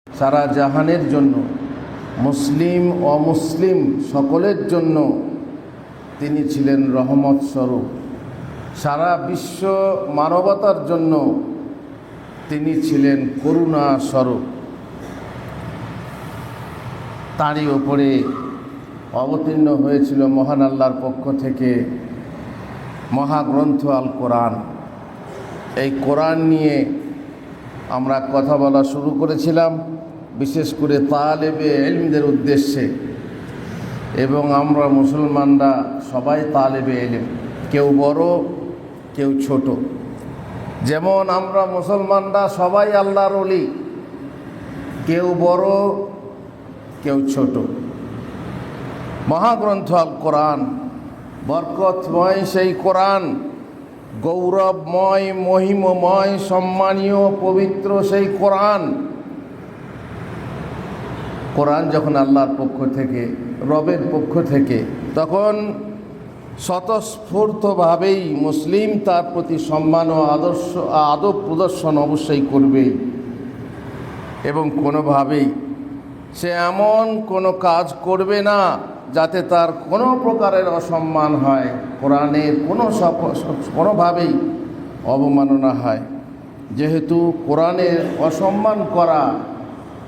সারা জাহানের জন্য, মুসলিম অমুসলিম সকলের জন্য তিনি ছিলেন রহমত স্বরূপ। সারা বিশ্ব মানবতার জন্য তিনি ছিলেন করুণা স্বরূপ। তারই ওপরে অবতীর্ণ হয়েছিল মহান আল্লাহর পক্ষ থেকে মহাগ্রন্থ আল কোরআন। এই কোরআন নিয়ে আমরা কথা বলা শুরু করেছিলাম, বিশেষ করে তালেবে ইলমদের উদ্দেশ্যে। এবং আমরা মুসলমানরা সবাই তালেবে ইলম, কেউ বড় কেউ ছোট। যেমন আমরা মুসলমানরা সবাই আল্লাহর ওলি, কেউ বড় কেউ ছোট। মহাগ্রন্থ আল কোরআন, বরকতময় সেই কোরআন, গৌরবময় মহিমময় সম্মানীয় পবিত্র সেই কোরআন। কোরআন যখন আল্লাহর পক্ষ থেকে, রবের পক্ষ থেকে, তখন স্বতঃস্ফূর্তভাবেই মুসলিম তার প্রতি সম্মান ও আদব প্রদর্শন অবশ্যই করবেই। এবং কোনোভাবেই সে এমন কোনো কাজ করবে না যাতে তার কোনো প্রকারের অসম্মান হয়, কোরআনের কোনোভাবেই অবমাননা হয়। যেহেতু কোরআনের অসম্মান করা,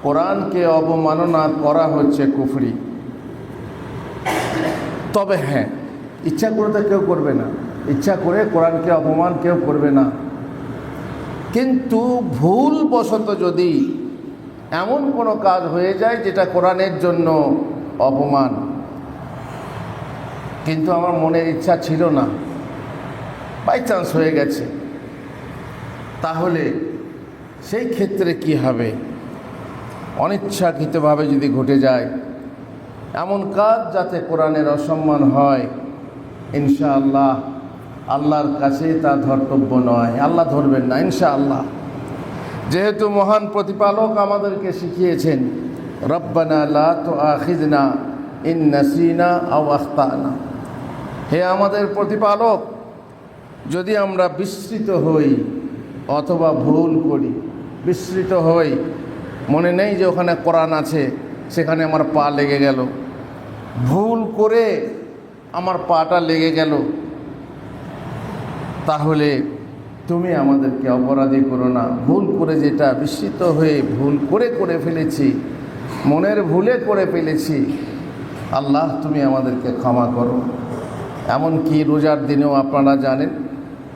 কোরআনকে অবমাননা করা হচ্ছে কুফরি। তবে হ্যাঁ, ইচ্ছা করে তো কেউ করবে না, ইচ্ছা করে কোরআনকে অপমান কেউ করবে না। কিন্তু ভুলবশত যদি এমন কোনো কাজ হয়ে যায় যেটা কোরআনের জন্য অপমান, কিন্তু আমার মনের ইচ্ছা ছিল না, বাই চান্স হয়ে গেছে, তাহলে সেই ক্ষেত্রে কি হবে? অনিচ্ছাকৃতভাবে যদি ঘটে যায় এমন কাজ যাতে কোরআনের অসম্মান হয়, ইনশাআল্লাহ আল্লাহর কাছে তা ধর্তব্য নয়, আল্লাহ ধরবেন না ইনশাআল্লাহ। যেহেতু মহান প্রতিপালক আমাদেরকে শিখিয়েছেন, রব্বানা লা তুআখিযনা ইন নাসিনা আও আখতানা, হে আমাদের প্রতিপালক, যদি আমরা বিস্মৃত হই অথবা ভুল করি, বিস্মৃত হই, মনে নেই যে ওখানে কোরআন আছে, সেখানে আমার পা লেগে গেল, ভুল করে আমার পাটা লেগে গেল, তাহলে তুমি আমাদেরকে অপরাধী করো না। ভুল করে, যেটা বিস্মিত হয়ে ভুল করে ফেলেছি, মনের ভুলে করে ফেলেছি, আল্লাহ তুমি আমাদেরকে ক্ষমা করো। এমনকি রোজার দিনেও আপনারা জানেন,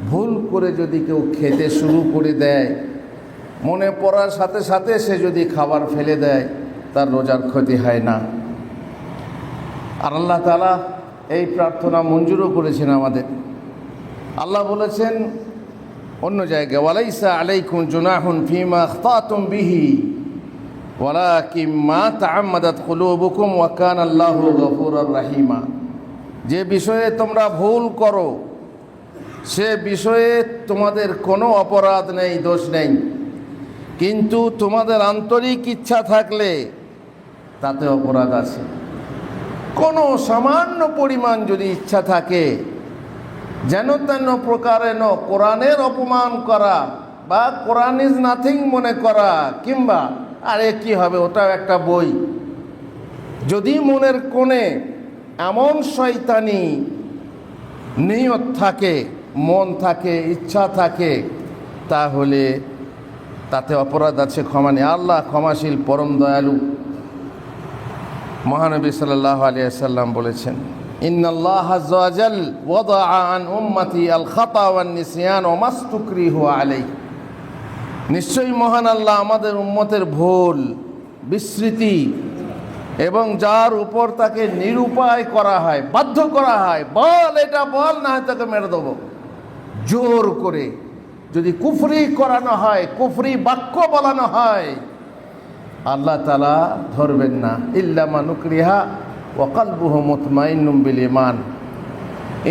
ভুল করে যদি কেউ খেতে শুরু করে দেয়, মনে পড়ার সাথে সাথে সে যদি খাবার ফেলে দেয়, তার রোজার ক্ষতি হয় না। আর আল্লাহ তাআলা এই প্রার্থনা মঞ্জুরও করেছেন আমাদের। আল্লাহ বলেছেন অন্য জায়গায়, ওয়ালাইসা আলাইকুম জুনাহুন ফিমা আখতাতুম বিহি ওয়ালাকিন মা তাআম্মাদাত কুলুবুকুম ওয়া কানা আল্লাহু গফুরার রাহিমা। যে বিষয়ে তোমরা ভুল করো সে বিষয়ে তোমাদের কোনো অপরাধ নেই, দোষ নেই, কিন্তু তোমাদের আন্তরিক ইচ্ছা থাকলে তাতে অপরাধ আছে। কোনো সামান্য পরিমাণ যদি ইচ্ছা থাকে যেন তেন প্রকারে কোরআনের অপমান করা বা কোরআন ইজ নাথিং মনে করা, কিংবা আরে কি হবে, ওটাও একটা বই, যদি মনের কোণে এমন শয়তানি নিয়ত থাকে, মন থাকে, ইচ্ছা থাকে, তাহলে তাতে অপরাধ আছে, ক্ষমা নেই। আল্লাহ ক্ষমাশীল, পরম দয়ালু। মহানবী সাল্লাল্লাহু আলাইহি ওয়াসাল্লাম বলেছেন, ইন্নাল্লাহ আযজা ওয়া জাল ওয়াদাআ আন উম্মতি আল খাতা ওয়ান নিসয়ান ওয়া মাসতুকরিহু আলাইহি। নিশ্চয়ই মহান আল্লাহ আমাদের উম্মতের ভুল, বিস্মৃতি এবং যার উপর তাকে নিরুপায় করা হয়, বাধ্য করা হয়, বল এটা বল, না হয় তাকে মেরে দেবো, জোর করে যদি কুফরি করানো হয়, কুফরি বাক্য বলানো হয়, আল্লাহ তাআলা ধরবেন না। ইল্লা মান উকরিহা ওয়া কলবুহু মুতমাইন্নুম বিল ঈমান।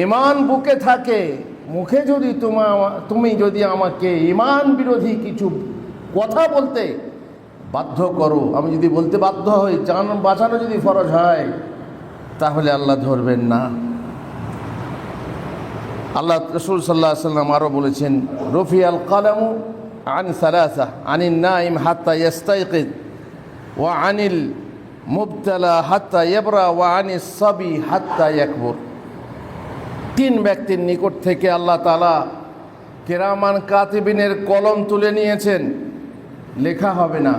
ঈমান বুকে থাকে, মুখে যদি তুমি যদি আমাকে ঈমান বিরোধী কিছু কথা বলতে বাধ্য করো, আমি যদি বলতে বাধ্য হই, জান বাঁচানো যদি ফরজ হয়, তাহলে আল্লাহ ধরবেন না। আল্লাহ রাসূল সাল্লাল্লাহু আলাইহি ওয়াসাল্লাম আরও বলেছেন, রফিয়াল কালামু আন সালাসা আনিন নাইম হাত্তা ইয়াস্তাইকিজ ওয়া আনিল মুবতালা হাত্তা ইয়াবরা ওয়া আনিস সাবি হাত্তা ইয়াকবুর। 3 ব্যক্তির নিকট থেকে আল্লাহ তাআলা কিরামান কাতিবিনের কলম তুলে নিয়েছেন, লেখা হবে না,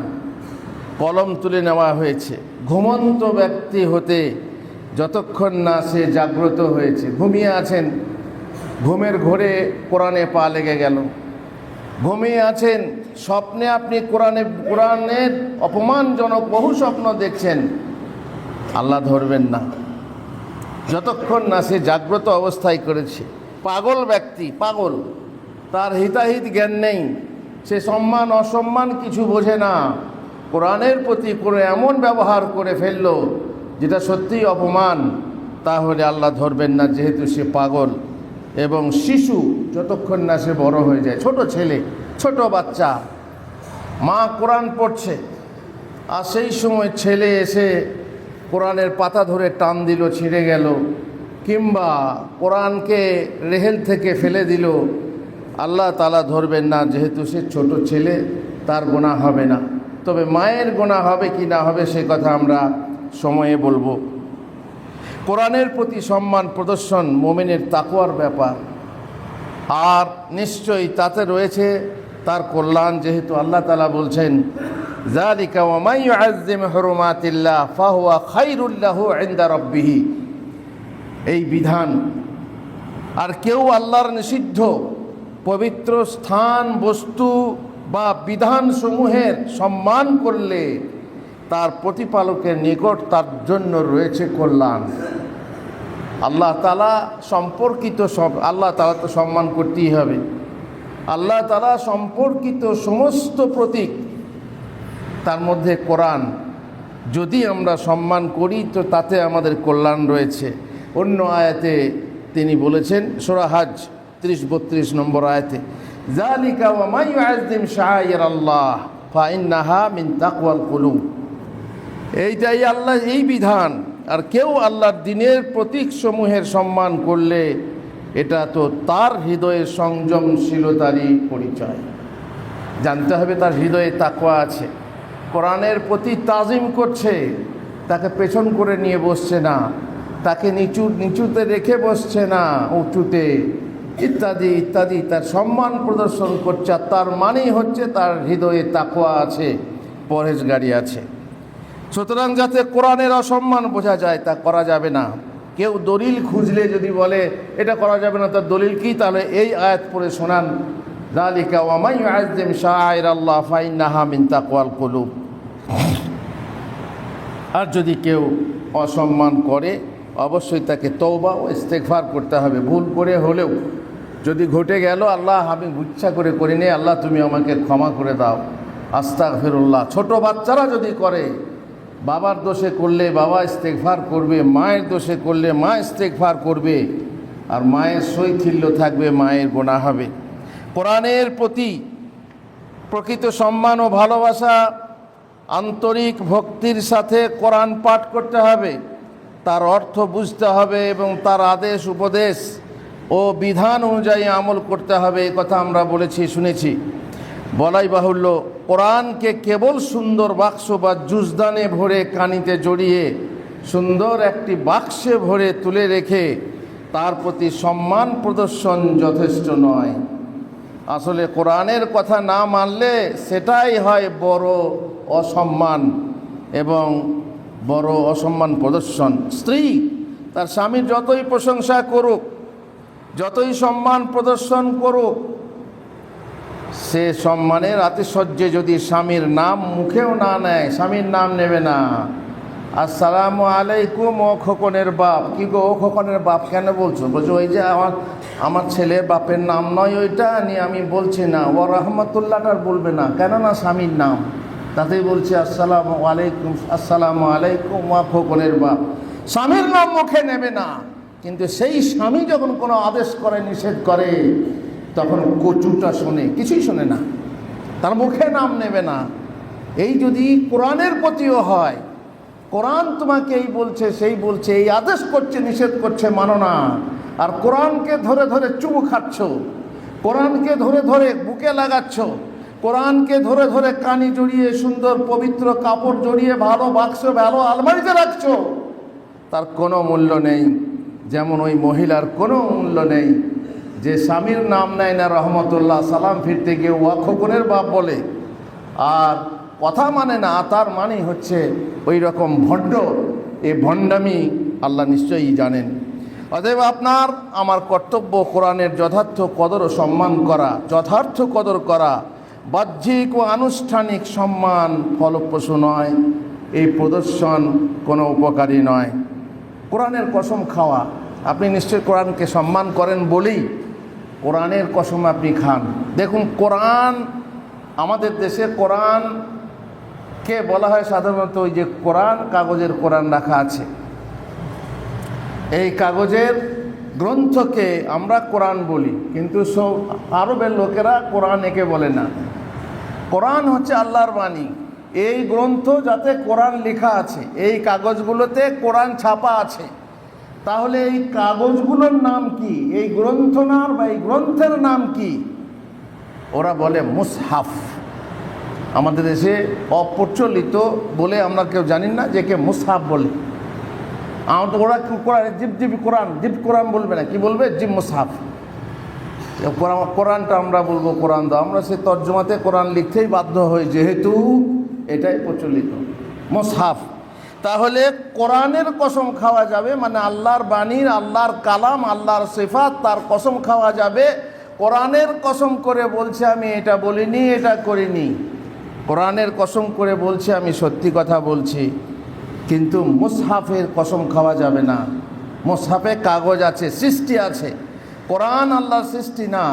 কলম তুলে নেওয়া হয়েছে। ঘুমন্ত ব্যক্তি হতে যতক্ষণ না সে জাগ্রত হয়েছে, ঘুমিয়ে আছেন, ঘুমের ঘোরে কোরআনে পা লেগে গেল, ঘুমিয়ে আছেন, স্বপ্নে আপনি কোরআনের অপমানজনক বহু স্বপ্ন দেখছেন, আল্লাহ ধরবেন না যতক্ষণ না সে জাগ্রত অবস্থায় করেছে। পাগল ব্যক্তি, পাগল, তার হিতাহিত জ্ঞান নেই, সে সম্মান অসম্মান কিছু বোঝে না, কোরআনের প্রতি কোনো এমন ব্যবহার করে ফেলল যেটা সত্যিই অপমান, তাহলে আল্লাহ ধরবেন না, যেহেতু সে পাগল। এবং শিশু যতক্ষণ না সে বড় হয়ে যায়, ছোট ছেলে, ছোট বাচ্চা, মা কোরআন পড়ছে আর সেই সময় ছেলে এসে কোরআনের পাতা ধরে টান দিল, ছিঁড়ে গেল, কিংবা কোরআনকে রেহেল থেকে ফেলে দিল, আল্লাহ তাআলা ধরবেন না, যেহেতু সে ছোট ছেলে, তার গুনাহ হবে না। তবে মায়ের গুনাহ হবে কি না হবে সে কথা আমরা সময়ে বলবো। কোরআনের প্রতি সম্মান প্রদর্শন মুমিনের তাকওয়ার ব্যাপার, আর নিশ্চয়ই তাতে রয়েছে তার কল্যাণ, যেহেতু আল্লাহ তাআলা বলছেন যালিকা ওয়া মান ইউআযযিম হুরুমাতিল্লাহ ফাহুয়া খায়রুল লাহু ইনদা রাব্বিহ। এই বিধান, আর কেউ আল্লাহর নিষিদ্ধ পবিত্র স্থান, বস্তু বা বিধানসমূহের সম্মান করলে তার প্রতিপালকের নিকট তার জন্য রয়েছে কল্যাণ। আল্লাহ তাআলা সম্পর্কিত সব, আল্লাহ তাআলা তো সম্মান করতেই হবে। আল্লাহ তাআলা সম্পর্কিত সমস্ত প্রতীক, তার মধ্যে কোরআন যদি আমরা সম্মান করি তো তাতে আমাদের কল্যাণ রয়েছে। অন্য আয়াতে তিনি বলেছেন, সূরা হজ 30-32 নম্বর আয়াতে, যালিকা ওয়া মান ইউআযযিম শাআইরাল্লাহ ফাইন্নাহা মিন তাকওয়াল কুলুব। এইটাই আল্লাহ, এই বিধান। আর কেউ আল্লাহর দ্বীনের প্রতীকসমূহের সম্মান করলে এটা তো তার হৃদয়ের সংযমশীলতারই পরিচয়। জানতে হবে তার হৃদয়ে তাকওয়া আছে, কোরআনের প্রতি তাজিম করছে, তাকে পেছন করে নিয়ে বসছে না, তাকে নিচুতে রেখে বসছে না, উঁচুতে, ইত্যাদি ইত্যাদি, তার সম্মান প্রদর্শন করছে। আর তার মানেই হচ্ছে তার হৃদয়ে তাকওয়া আছে, পরহেজগারি আছে। সুতরাং যাতে কোরআনের অসম্মান বোঝা যায় তা করা যাবে না। কেউ দলিল খুঁজলে যদি বলে এটা করা যাবে না, তার দলিল কি, তাহলে এই আয়াত পড়ে শোনান, যালিকা ওয়া মান ইউআযযিম শাআইরাল্লাহ ফাইন্নাহা মিন তাকওয়াল কুলুব। আর যদি কেউ অসম্মান করে অবশ্যই তাকে তওবা ও ইস্তেগফার করতে হবে। ভুল করে হলেও যদি ঘটে গেল, আল্লাহ আমি ইচ্ছা করে করিনি, আল্লাহ তুমি আমাকে ক্ষমা করে দাও, আস্তাগফিরুল্লাহ। ছোট বাচ্চারা যদি করে, বাবার দোষে করলে বাবা ইস্তেগফার করবে, মায়ের দোষে করলে মা ইস্তেগফার করবে, আর মায়ের শৈথিল্য থাকবে, মায়ের গুনাহ হবে। কোরআনের প্রতি প্রকৃত সম্মান ও ভালোবাসা, আন্তরিক ভক্তির সাথে কোরআন পাঠ করতে হবে, তার অর্থ বুঝতে হবে এবং তার আদেশ উপদেশ ও বিধান অনুযায়ী আমল করতে হবে। এই কথা আমরা বলেছি, শুনেছি। বলাই বাহুল্য, কোরআনকে কেবল সুন্দর বাক্স বা জুজদানে ভরে কানিতে জড়িয়ে সুন্দর একটি বাক্সে ভরে তুলে রেখে তার প্রতি সম্মান প্রদর্শন যথেষ্ট নয়। আসলে কোরআনের কথা না মানলে সেটাই হয় বড় অসম্মান এবং বড় অসম্মান প্রদর্শন। স্ত্রী তার স্বামীর যতই প্রশংসা করুক, যতই সম্মান প্রদর্শন করুক, সে সম্মানের আতিশয্যে যদি স্বামীর নাম মুখেও না নেয়, স্বামীর নাম নেবে না, আসসালামু আলাইকুম ও খোকনের বাপ, কি গো ও খোকনের বাপ কেন বলছো? বলছো ওই যে আমার ছেলের বাপের নাম নয় ওইটা নিয়ে আমি বলছি না। ও রহমতুল্লাহটার বলবে না, কেননা স্বামীর নাম, তাতেই বলছে আসসালামু আলাইকুম, আসসালামু আলাইকুম ও খোকনের বাপ। স্বামীর নাম মুখে নেবে না, কিন্তু সেই স্বামী যখন কোনো আদেশ করে, নিষেধ করে, তখন কচুটা শোনে, কিছুই শোনে না, তার মুখে নাম নেবে না। এই যদি কোরআনের প্রতিও হয়, কোরআন তোমাকে এই বলছে, সেই বলছে, এই আদেশ করছে, নিষেধ করছে, মানো না, আর কোরআনকে ধরে ধরে চুমু খাচ্ছ, কোরআনকে ধরে ধরে বুকে লাগাচ্ছ, কোরআনকে ধরে ধরে কানি জড়িয়ে সুন্দর পবিত্র কাপড় জড়িয়ে ভালো বাক্স ভালো আলমারিতে রাখছো, তার কোনো মূল্য নেই। যেমন ওই মহিলার কোনো মূল্য নেই যে স্বামীর নাম নেয় না রহমতুল্লাহ, সালাম ফিরতে গিয়ে ওয়াক্ষগুণের বাপ বলে আর কথা মানে না, তার মানে হচ্ছে ওই রকম ভণ্ড। এই ভণ্ডামি আল্লাহ নিশ্চয়ই জানেন। অতএব আপনার আমার কর্তব্য কোরআনের যথার্থ কদর ও সম্মান করা, যথার্থ কদর করা। বাহ্যিক ও আনুষ্ঠানিক সম্মান ফলপ্রসূ নয়, এই প্রদর্শন কোনো উপকারী নয়। কোরআনের কসম খাওয়া, আপনি নিশ্চয়ই কোরআনকে সম্মান করেন বলেই কোরআনের কসম আপনি খান। দেখুন, কোরআন আমাদের দেশে কোরআনকে বলা হয় সাধারণত ওই যে কোরআন, কাগজের কোরআন রাখা আছে, এই কাগজের গ্রন্থকে আমরা কোরআন বলি, কিন্তু সব আরবের লোকেরা কোরআন একে বলে না। কোরআন হচ্ছে আল্লাহর বাণী। এই গ্রন্থ যাতে কোরআন লেখা আছে, এই কাগজগুলোতে কোরআন ছাপা আছে, তাহলে এই কাগজগুলোর নাম কি? এই গ্রন্থনার বা এই গ্রন্থের নাম কি? ওরা বলে মুসহাফ। আমাদের দেশে অপ্রচলিত বলে আমরা কেউ জানি না যে কে মুসহাফ বলে। আমাদের ওরা কোরআন জিপ কোরআন, জিপ কোরআন বলবে না, কি বলবে? জিপ মুসহাফ। কোরআনটা আমরা বলবো কোরআন দাও, আমরা সে তর্জমাতে কোরআন লিখতেই বাধ্য হই, যেহেতু এটাই প্রচলিত মুসহাফ। তাহলে কোরআনের কসম খাওয়া যাবে, মানে আল্লাহর বাণীর, আল্লাহর কালাম, আল্লাহর সিফাত, তার কসম খাওয়া যাবে। কোরআনের কসম করে বলছে আমি এটা বলিনি, এটা করিনি। কোরআনের কসম করে বলছে আমি সত্যি কথা বলছি। কিন্তু মুসহাফের কসম খাওয়া যাবে না। মুসহাফে কাগজ আছে, সৃষ্টি আছে, কোরআন আল্লাহর সৃষ্টি না।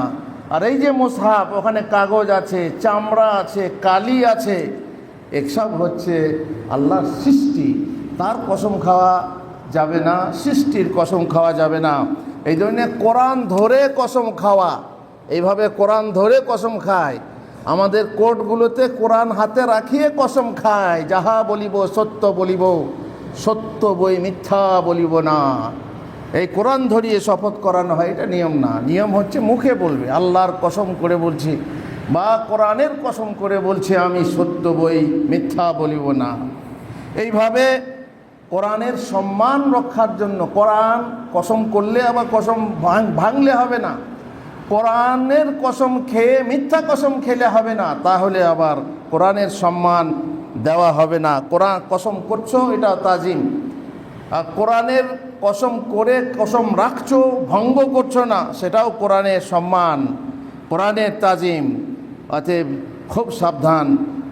আর এই যে মুসহাফ, ওখানে কাগজ আছে, চামড়া আছে, কালি আছে, এসব হচ্ছে আল্লাহর সৃষ্টি, তার কসম খাওয়া যাবে না, সৃষ্টির কসম খাওয়া যাবে না। এই জন্যে কোরআন ধরে কসম খাওয়া, এইভাবে কোরআন ধরে কসম খায়। আমাদের কোর্টগুলোতে কোরআন হাতে রাখিয়ে কসম খায়, যাহা বলিব সত্য বলিব, সত্য বই মিথ্যা বলিব না। এই কোরআন ধরিয়ে শপথ করানো হয়, এটা নিয়ম না। নিয়ম হচ্ছে মুখে বলবে আল্লাহর কসম করে বলছি, বা কোরআনের কসম করে বলছে আমি সত্য বই মিথ্যা বলিব না। এইভাবে কোরআনের সম্মান রক্ষার জন্য কোরআন কসম করলে আবার কসম ভাঙলে হবে না। কোরআনের কসম খেয়ে মিথ্যা কসম খেলে হবে না, তাহলে আবার কোরআনের সম্মান দেওয়া হবে না। কোরআন কসম করছো, এটা তাজিম। আর কোরআনের কসম করে কসম রাখছো, ভঙ্গ করছো না, সেটাও কোরআনের সম্মান, কোরআনের তাজিম। অতএব খুব সাবধান,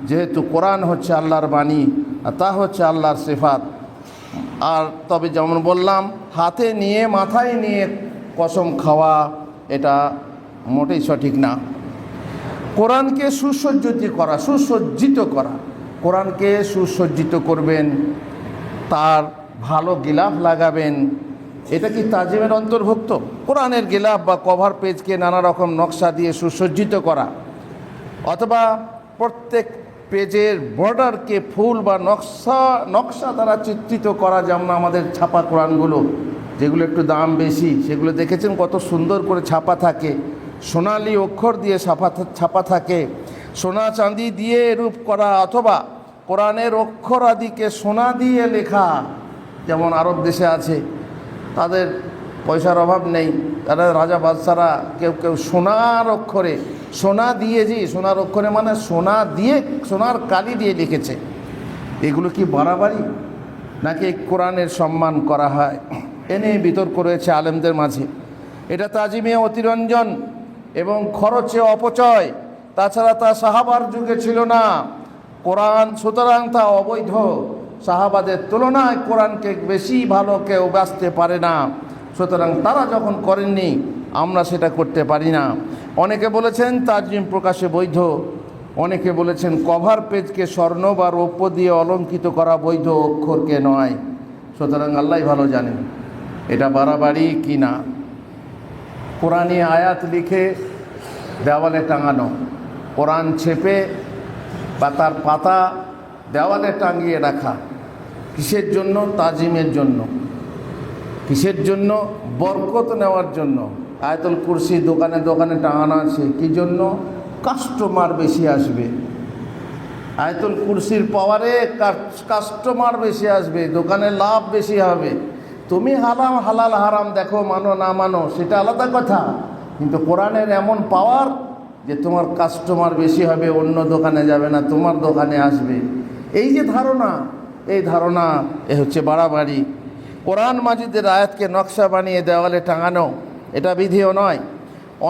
যেহেতু কোরআন হচ্ছে আল্লাহর বাণী আর তা হচ্ছে আল্লাহর সিফাত। আর তবে যেমন বললাম, হাতে নিয়ে মাথায় নিয়ে কসম খাওয়া এটা মোটেই সঠিক না। কোরআনকে সুসজ্জিত করা, কোরআনকে সুসজ্জিত করবেন, তার ভালো গিলাফ লাগাবেন, এটা কি তাজিমের অন্তর্ভুক্ত? কোরআনের গিলাফ বা কভার পেজকে নানা রকম নকশা দিয়ে সুসজ্জিত করা, অথবা প্রত্যেক পেজের বর্ডারকে ফুল বা নকশা দ্বারা চিত্রিত করা। যেমন আমাদের ছাপা কোরআনগুলো, যেগুলো একটু দাম বেশি, সেগুলো দেখেছেন কত সুন্দর করে ছাপা থাকে, সোনালি অক্ষর দিয়ে ছাপা থাকে, সোনা চাঁদি দিয়ে রূপ করা, অথবা কোরআনের অক্ষর আদিকে সোনা দিয়ে লেখা। যেমন আরব দেশে আছে, তাদের পয়সার অভাব নেই, তারা রাজা বাদশারা কেউ কেউ সোনার অক্ষরে, সোনার অক্ষরে মানে সোনা দিয়ে, সোনার কালি দিয়ে লিখেছে। এগুলো কি বাড়াবাড়ি, নাকি কোরআনের সম্মান করা হয়? এ নিয়ে বিতর্ক রয়েছে আলেমদের মাঝে। এটা তাজিমে অতিরঞ্জন এবং খরচে অপচয়। তাছাড়া তা সাহাবার যুগে ছিল না কোরআন, সুতরাং তা অবৈধ। সাহাবাদের তুলনায় কোরআনকে বেশি ভালো কেউ বাঁচতে পারে না, সুতরাং তারা যখন করেননি আমরা সেটা করতে পারি না। অনেকে বলেছেন তাজিম প্রকাশে বৈধ, অনেকে বলেছেন কভার পেজকে স্বর্ণ বা রৌপ্য দিয়ে অলঙ্কিত করা বৈধ, অক্ষরকে নয়। সুতরাং আল্লাহ ভালো জানেন এটা বাড়াবাড়ি কি না। কোরআনী আয়াত লিখে দেওয়ালে টাঙানো, কোরআন ছেপে পাতার পাতা দেওয়ালে টাঙিয়ে রাখা, কিসের জন্য? তাজিমের জন্য। কিসের জন্য? বরকত নেওয়ার জন্য। আয়াতুল কুরসি দোকানে দোকানে টাঙানো আছে, কি জন্য? কাস্টমার বেশি আসবে। আয়াতুল কুরসির পাওয়ারে কাস্টমার বেশি আসবে, দোকানে লাভ বেশি হবে। তুমি হালাল হারাম দেখো, মানো না মানো সেটা আলাদা কথা, কিন্তু কোরআনের এমন পাওয়ার যে তোমার কাস্টমার বেশি হবে, অন্য দোকানে যাবে না, তোমার দোকানে আসবে। এই যে ধারণা, এই ধারণা হচ্ছে বাড়াবাড়ি। কোরআন মাজিদের আয়াতকে নকশা বানিয়ে দেওয়ালে টাঙানো এটা বিধিও নয়।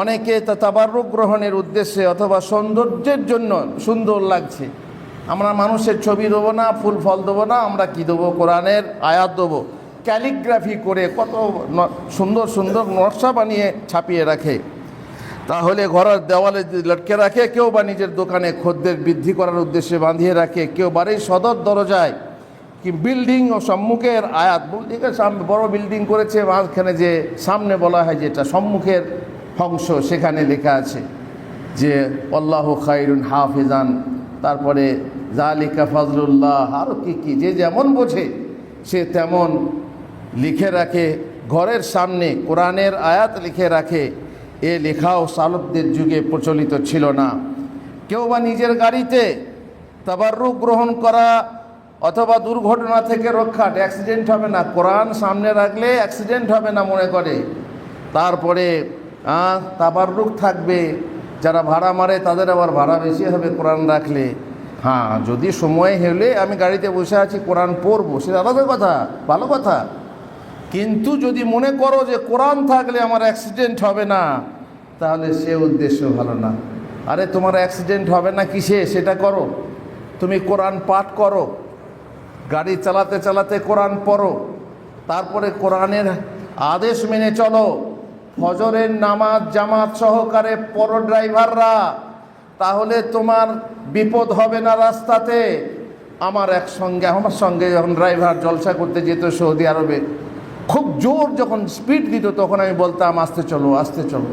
অনেকে তা তাবাররুক গ্রহণের উদ্দেশ্যে অথবা সৌন্দর্যের জন্য, সুন্দর লাগছে, আমরা মানুষের ছবি দেবো না, ফুল ফল দেবো না, আমরা কি দেবো, কোরআনের আয়াত দেবো। ক্যালিগ্রাফি করে কত সুন্দর সুন্দর নকশা বানিয়ে ছাপিয়ে রাখে, তাহলে ঘরের দেওয়ালে লটকে রাখে, কেউ বা নিজের দোকানে খদ্দের বৃদ্ধি করার উদ্দেশ্যে বাঁধিয়ে রাখে, কেউ বাড়ির সদর দরজায় কি বিল্ডিং ও সম্মুখের আয়াত, বিল্ডিংয়ের সামনে বড় বিল্ডিং করেছে, মাঝখানে যে সামনে বলা হয় যেটা সম্মুখের অংশ, সেখানে লেখা আছে যে আল্লাহু খায়রুন হাফিজান, তারপরে জালিকা ফজলুল্লাহ, আরও কি যে যেমন বোঝে সে তেমন লিখে রাখে ঘরের সামনে, কোরআনের আয়াত লিখে রাখে। এ লেখাও সালফদের যুগে প্রচলিত ছিল না। কেউ বা নিজের গাড়িতে তাবাররুক গ্রহণ করা অথবা দুর্ঘটনা থেকে রক্ষা, অ্যাক্সিডেন্ট হবে না, কোরআন সামনে রাখলে অ্যাক্সিডেন্ট হবে না মনে করে। তারপরে তাবাররুক থাকবে, যারা ভাড়া মারে তাদের আবার ভাড়া বেশি হবে কোরআন রাখলে। হ্যাঁ, যদি সময় হলে আমি গাড়িতে বসে আছি কোরআন পড়বো, সেটা আলাদা কথা, ভালো কথা। কিন্তু যদি মনে করো যে কোরআন থাকলে আমার অ্যাক্সিডেন্ট হবে না, তাহলে সে উদ্দেশ্য ভালো না। আরে তোমার অ্যাক্সিডেন্ট হবে না কিসে, সেটা করো। তুমি কোরআন পাঠ করো, গাড়ি চালাতে চালাতে কোরআন পড়ো, তারপরে কোরআনের আদেশ মেনে চলো। ফজরের নামাজ জামাত সহকারে পড়ো ড্রাইভাররা, তাহলে তোমার বিপদ হবে না রাস্তাতে। আমার সঙ্গে যখন ড্রাইভার জলসা করতে যেত সৌদি আরবে, খুব জোর যখন স্পিড দিত, তখন আমি বলতাম আস্তে চলো আস্তে চলো।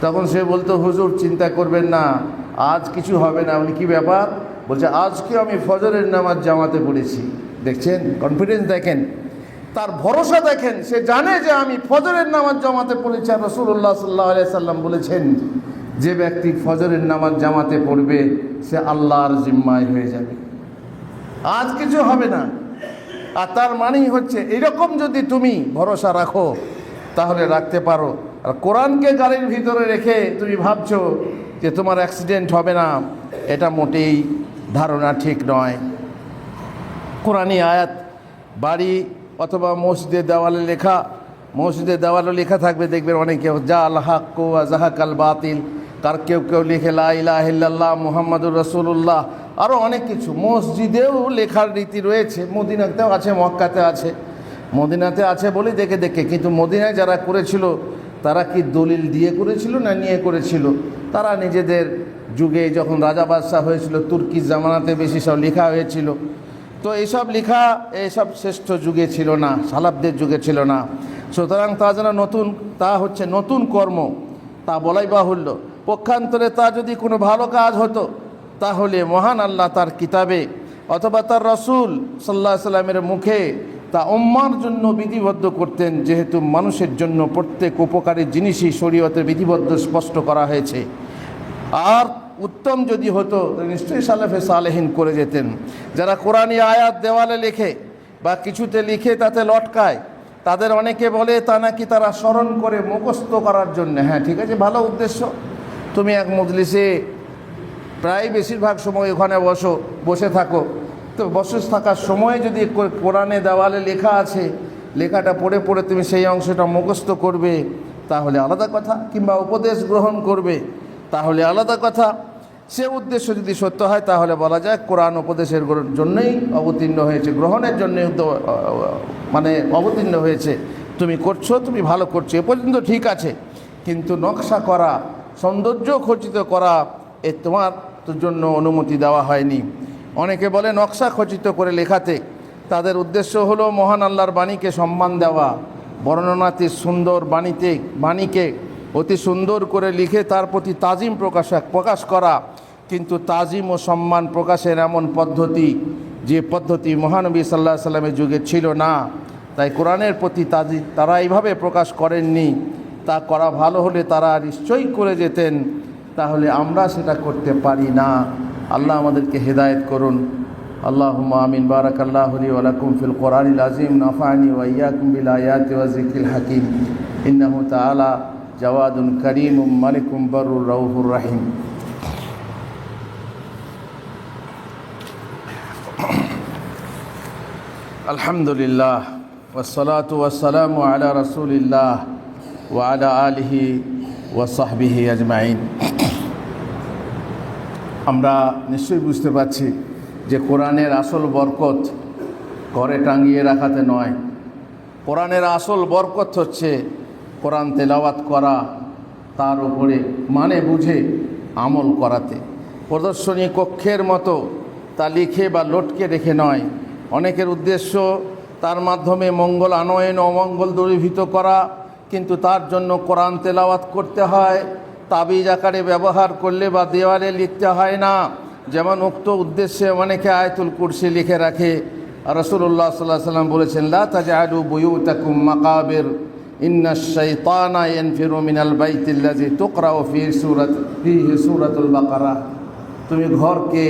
তখন সে বলতো হুজুর চিন্তা করবেন না, আজ কিছু হবে না। উনি কি ব্যাপার, বলছে আজকে আমি ফজরের নামাজ জামাতে পড়েছি। দেখছেন কনফিডেন্স, দেখেন তার ভরসা, দেখেন সে জানে যে আমি ফজরের নামাজ জামাতে পড়েছি। আর রাসূলুল্লাহ সাল্লাল্লাহু আলাইহি সাল্লাম বলেছেন, যে ব্যক্তি ফজরের নামাজ জামাতে পড়বে সে আল্লাহর জিম্মায় হয়ে যাবে, আজ কিছু হবে না। আর তার মানেই হচ্ছে এরকম যদি তুমি ভরসা রাখো তাহলে রাখতে পারো। আর কোরআনকে গাড়ির ভিতরে রেখে তুমি ভাবছো যে তোমার অ্যাক্সিডেন্ট হবে না, এটা মোটেই ধারণা ঠিক নয়। কোরআনি আয়াত বাড়ি অথবা মসজিদের দেওয়ালে লেখা, মসজিদের দেওয়ালে লেখা থাকবে, দেখবেন অনেকে যা আল হক ওয়া যাহাকাল বাতিল, তার কেউ লিখে লা ইলাহা ইল্লাল্লাহ মুহাম্মাদুর রাসূলুল্লাহ, আরও অনেক কিছু মসজিদেও লেখার রীতি রয়েছে। মদিনাতেও আছে, মক্কাতে আছে, মদিনাতে আছে বলে দেখে। কিন্তু মদিনায় যারা করেছিল তারা কি দলিল দিয়ে করেছিল না নিয়ে করেছিল? তারা নিজেদের যুগে যখন রাজা বাদশাহ হয়েছিল, তুর্কির জামানাতে বেশি সব লেখা হয়েছিল। তো এইসব লেখা এইসব শ্রেষ্ঠ যুগে ছিল না, সালাফদের যুগে ছিল না। সুতরাং তা যেন নতুন, তা হচ্ছে নতুন কর্ম, তা বলাই বাহুল্য। পক্ষান্তরে তা যদি কোনো ভালো কাজ হতো, তাহলে মহান আল্লাহ তার কিতাবে অথবা তার রসুল সাল্লাল্লাহু আলাইহি সাল্লামের মুখে তা উম্মার জন্য বিধিবদ্ধ করতেন, যেহেতু মানুষের জন্য প্রত্যেক উপকারী জিনিসই শরীয়তে বিধিবদ্ধ স্পষ্ট করা হয়েছে। আর উত্তম যদি হতো নিশ্চয়ই সালেফে সালেহিন করে যেতেন। যারা কোরআনী আয়াত দেওয়ালে লেখে বা কিছুতে লিখে তাতে লটকায়, তাদের অনেকে বলে তা নাকি তারা স্মরণ করে মুখস্থ করার জন্য। হ্যাঁ ঠিক আছে, ভালো উদ্দেশ্য। তুমি এক মজলিসে প্রায় বেশিরভাগ সময় ওখানে বসে থাকো, তো বসে থাকার সময় যদি কোরআনে দেওয়ালে লেখা আছে, লেখাটা পড়ে পড়ে তুমি সেই অংশটা মুখস্থ করবে, তাহলে আলাদা কথা। কিংবা উপদেশ গ্রহণ করবে, তাহলে আলাদা কথা। সে উদ্দেশ্য যদি সত্য হয় তাহলে বলা যায় কোরআন উপদেশের জন্যই অবতীর্ণ হয়েছে, গ্রহণের জন্যই মানে অবতীর্ণ হয়েছে। তুমি করছো, তুমি ভালো করছো, এ পর্যন্ত ঠিক আছে। কিন্তু নকশা করা, সৌন্দর্য খচিত করা, এ তোমার জন্য অনুমতি দেওয়া হয়নি। অনেকে বলে নকশা খচিত করে লেখাতে তাদের উদ্দেশ্য হলো মহান আল্লাহর বাণীকে সম্মান দেওয়া, বর্ণনাতে সুন্দর বাণীকে অতি সুন্দর করে লিখে তার প্রতি তাজিম প্রকাশ করা। কিন্তু তাজিম ও সম্মান প্রকাশের এমন পদ্ধতি, যে পদ্ধতি মহানবী সাল্লাল্লাহু আলাইহি সাল্লামের যুগে ছিল না, তাই কোরআনের প্রতি তাজিম তারা এইভাবে প্রকাশ করেননি। তা করা ভালো হলে তারা নিশ্চয়ই করে যেতেন। তাহলে আমরা সেটা করতে পারি না। আল্লাহ আমাদেরকে হেদায়েত করুন। আল্লাহুম্মা আমিন। বারাকাল্লাহু লি ওয়া লাকুম ফিল কোরআনিল আযীম। নাফা'নি ওয়া ইয়্যাকুম বিল আয়াতি ওয়া যিকরিল হাকীম। ইন্নাহু তাআলা জাওয়াদুন কারীমুম মালিকুম বারুর রাউফুর রাহিম। আলহামদুলিল্লাহ ওয়াসসালাতু ওয়াসসালামু আলা রাসূলিল্লাহ ওয়া আলা আলিহি ওয়া সাহবিহি আজমাইন। আমরা নিশ্চয়ই বুঝতে পারছি যে কোরআনের আসল বরকত ঘরে টাঙিয়ে রাখাতে নয়। কোরআনের আসল বরকত হচ্ছে কোরআন তেলাওয়াত করা, তার উপরে মানে বুঝে আমল করাতে। প্রদর্শনী কক্ষের মতো তা লিখে বা লটকে রেখে নয়। অনেকের উদ্দেশ্য তার মাধ্যমে মঙ্গল আনয়ন অমঙ্গল দূরীভূত করা, কিন্তু তার জন্য কোরআন তেলাওয়াত করতে হয়। তাবিজ আকারে ব্যবহার করলে বা দেওয়ালে লিখতে হয় না। যেমন উক্ত উদ্দেশ্যে অনেকে আয়াতুল কুরসি লিখে রাখে। রাসূলুল্লাহ সাল্লাল্লাহু আলাইহি ওয়াসাল্লাম বলেছেন, লা তাজআলু বুয়ুতাকুম মাকাবির ইন্নাশ শাইতানা ইয়ানফিরু মিনাল বাইতিল্লাযী তুকরাউ ফীহি সূরাতুল বাকারা। তুমি ঘরকে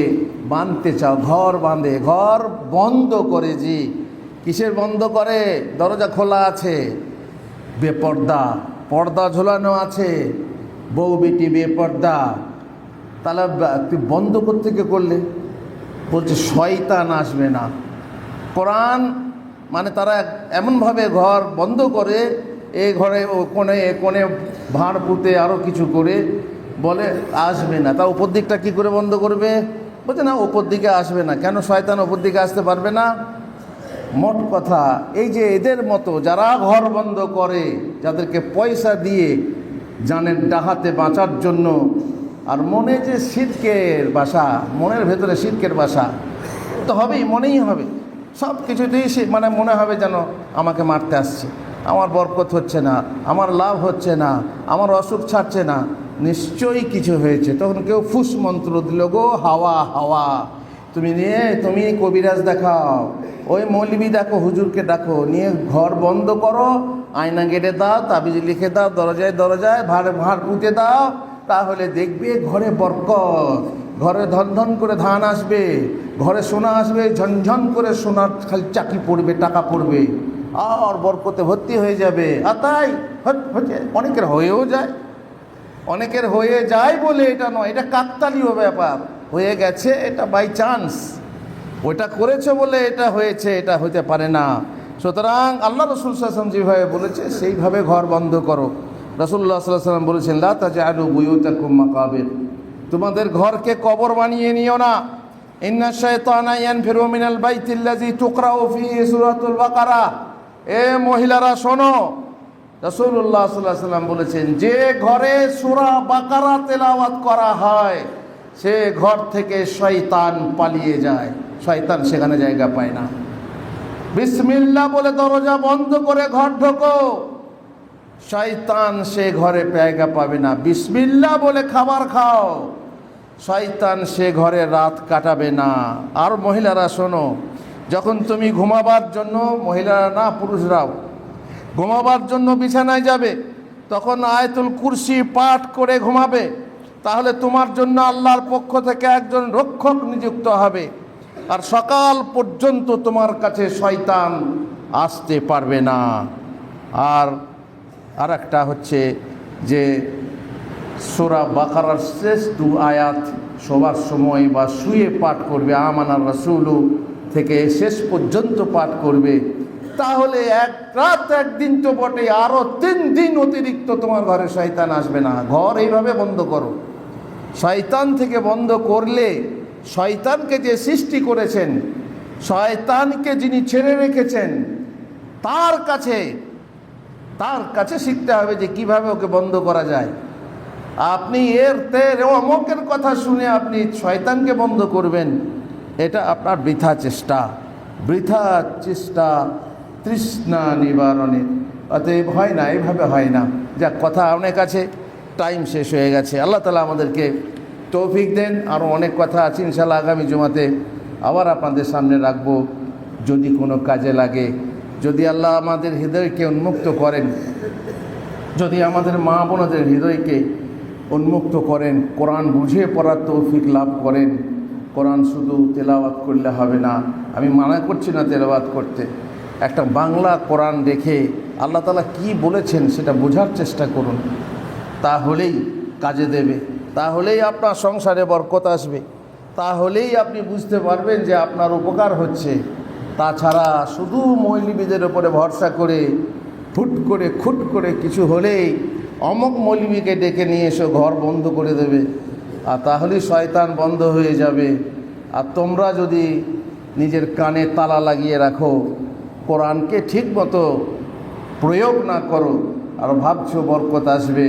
বাঁধতে চাও, ঘর বাঁধে, ঘর বন্ধ করে। জি, কিসের বন্ধ করে? দরজা খোলা আছে, বেপর্দা, পর্দা ঝোলানো আছে, বউ বেটি বেপর্দা, তাহলে তুই বন্ধ করতে করলে? বলছে শয়তান আসবে না। কোরআন মানে তারা এমনভাবে ঘর বন্ধ করে, এ ঘরে ও কোণে এ কোণে ভাঁড় পুঁতে আরও কিছু করে বলে আসবে না। তা উপর দিকটা কী করে বন্ধ করবে? বলছে না, উপর দিকে আসবে না। কেন শয়তান উপর দিকে আসতে পারবে না? মোট কথা এই যে এদের মতো যারা ঘর বন্ধ করে, যাদেরকে পয়সা দিয়ে জানেন ডাহাতে বাঁচার জন্য, আর মনে যে শিরকের বাসা, মনের ভেতরে শিরকের বাসা তো হবেই, মনেই হবে। সব কিছুতেই সে মানে মনে হবে যেন আমাকে মারতে আসছে, আমার বরকত হচ্ছে না, আমার লাভ হচ্ছে না, আমার অসুখ ছাড়ছে না, নিশ্চয়ই কিছু হয়েছে। তখন কেউ ফুস মন্ত্র দিল, গো হাওয়া হাওয়া, তুমি কবিরাজ দেখাও, ওই মৌলবি দেখো, হুজুরকে ডাকো, নিয়ে ঘর বন্ধ করো, আয়না গেটে দাও, তাবিজ লিখে দাও, দরজায় দরজায় ভাঁড় পুঁতে দাও, তাহলে দেখবে ঘরে বরকত, ঘরে ধন ধন করে ধান আসবে, ঘরে সোনা আসবে, ঝনঝন করে সোনার খালি চাকি পড়বে, টাকা পড়বে, আর বরকতে ভর্তি হয়ে যাবে। আর তাই হচ্ছে অনেকের হয়েও যায়, অনেকের হয়ে যায় বলে এটা নয়, এটা কাকতালীয় ব্যাপার, হয়ে গেছে, এটা বাই চান্স। ওইটা করেছে বলে এটা হয়েছে, এটা হতে পারে না। সুতরাং আল্লাহ রাসূল সাল্লাল্লাহু আলাইহি ওয়াসাল্লাম যেভাবে বলেছে সেইভাবে ঘর বন্ধ করো। রাসূলুল্লাহ সাল্লাল্লাহু আলাইহি ওয়াসাল্লাম বলেছেন, লা তাজআলু বুয়ুতাকুম মাকাবির, তোমাদের ঘরকে কবর বানিয়ে নিও না। ইন্নাশ শাইতানা ইয়ানফিরু মিনাল বাইতিল্লাযী তুকরাউ ফীহি সূরাতুল বাকারা। এ মহিলারা শোনো, রাসূলুল্লাহ সাল্লাল্লাহু আলাইহি ওয়াসাল্লাম বলেছেন, যে ঘরে সূরা বাকারা তেলাওয়াত করা হয় সে ঘর থেকে শয়তান পালিয়ে যায়, শয়তান সেখানে জায়গা পায় না। বিসমিল্লাহ বলে দরজা বন্ধ করে ঘর ঢোকো, শয়তান সে ঘরে জায়গা পাবে না। বিসমিল্লাহ বলে খাবার খাও, শয়তান সে ঘরে রাত কাটাবে না। আর মহিলারা শোনো, যখন তুমি ঘুমাবার জন্য, মহিলারা না পুরুষরাও ঘুমাবার জন্য বিছানায় যাবে, তখন আয়াতুল কুরসি পাঠ করে ঘুমাবে, তাহলে তোমার জন্য আল্লাহর পক্ষ থেকে একজন রক্ষক নিযুক্ত হবে, আর সকাল পর্যন্ত তোমার কাছে শয়তান আসতে পারবে না। আর একটা হচ্ছে যে সূরা বাকারার শেষ 2 আয়াত শোবার সময় বা শুয়ে পাঠ করবে, আমানার রাসূলু থেকে শেষ পর্যন্ত পাঠ করবে, তাহলে এক রাত একদিন তো বটে, আরও 3 দিন অতিরিক্ত তোমার ঘরে শয়তান আসবে না। ঘর এইভাবে বন্ধ করো। শয়তান থেকে বন্ধ করলে, শয়তানকে যে সৃষ্টি করেছেন, শয়তানকে যিনি ছেড়ে রেখেছেন, তার কাছে শিখতে হবে যে কিভাবে ওকে বন্ধ করা যায়। আপনি অমকের কথা শুনে আপনি শয়তানকে বন্ধ করবেন, এটা আপনার বৃথা চেষ্টা তৃষ্ণা নিবারণের। অতএব হয় না, এভাবে হয় না। যাক, কথা অনেক আছে, টাইম শেষ হয়ে গেছে। আল্লাহ তাআলা আমাদেরকে তৌফিক দেন। আরও অনেক কথা আছে, ইনশাআল্লাহ আগামী জুমাতে আবার আপনাদের সামনে রাখবো, যদি কোনো কাজে লাগে। যদি আল্লাহ আমাদের হৃদয়কে উন্মুক্ত করেন, যদি আমাদের মা বোনদের হৃদয়কে উন্মুক্ত করেন, কোরআন বুঝে পড়ার তৌফিক লাভ করেন। কোরআন শুধু তেলাওয়াত করলে হবে না, আমি মানা করছি না তেলাওয়াত করতে, একটা বাংলা কোরআন দেখে আল্লাহ তাআলা কি বলেছেন সেটা বোঝার চেষ্টা করুন, তাহলেই কাজে দেবে, তাহলেই আপনার সংসারে বরকত আসবে, তাহলেই আপনি বুঝতে পারবেন যে আপনার উপকার হচ্ছে। তাছাড়া শুধু মৌলবীদের উপরে ভরসা করে খুট করে কিছু হলেই অমুক মৌলবীকে ডেকে নিয়ে এসে ঘর বন্ধ করে দেবে, আর তাহলেই শয়তান বন্ধ হয়ে যাবে। আর তোমরা যদি নিজের কানে তালা লাগিয়ে রাখো, কোরআনকে ঠিকমতো প্রয়োগ না করো, আর ভাবছো বরকত আসবে,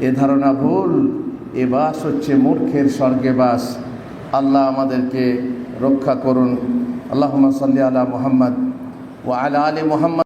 এ ধারণা ভুল। এ বাস হচ্ছে মূর্খের স্বর্গে বাস। আল্লাহ আমাদেরকে রক্ষা করুন। আল্লাহুম্মা সাল্লি আলা মুহাম্মদ ওয়া আলা আলি মুহাম্মদ।